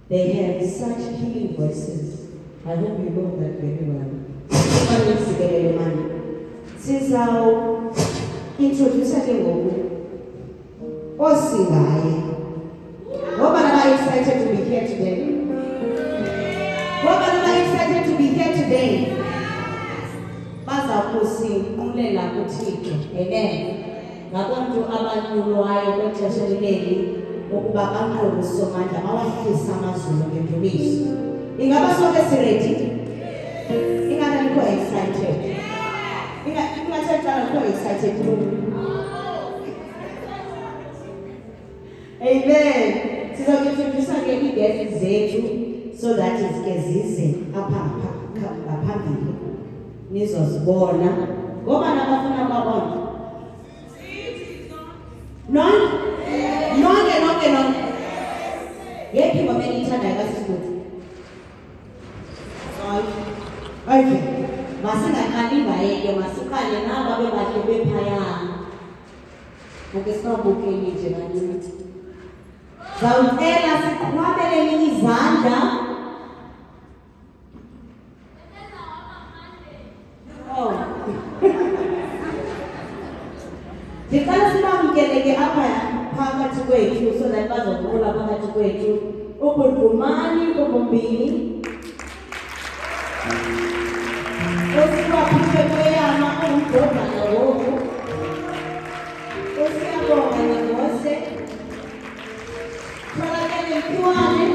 They have such healing voices. I hope you know that very well. Sizawuintroduce ke ngoku osingaye. Ngoba naba excited to be here today. Ngoba naba excited to be here today. Baza kusinqulela kuThixo. Amen. Ngabantu abanyulwayo kwexesha leli ukuba banqobe somandla mawahlisa amazulu ngempumiso. Ingaba sonke siready? Ingaba nikho excited? Ingathetha excited. Amen. Sizokuintroduce ke ii-guests zethu so that izike zize apha ngaphambili nizozibona ngoba nabafuna babona nonke yephi ngoba eniyithandayo kasisibutho. Okay, masingaqali ngaye ke masiqale naba bebahle bephaya ngoke singabukeli nje kancinci. Zawucela siqhwabeleni izandla. Ndicela sibamkele ke apha phakathi kwethu so that bazokhula phakathi kwethu ubudumani obumbini osibaphile kweyama ongumdodana ngoku osiyabonga nangose tholakele mpiwane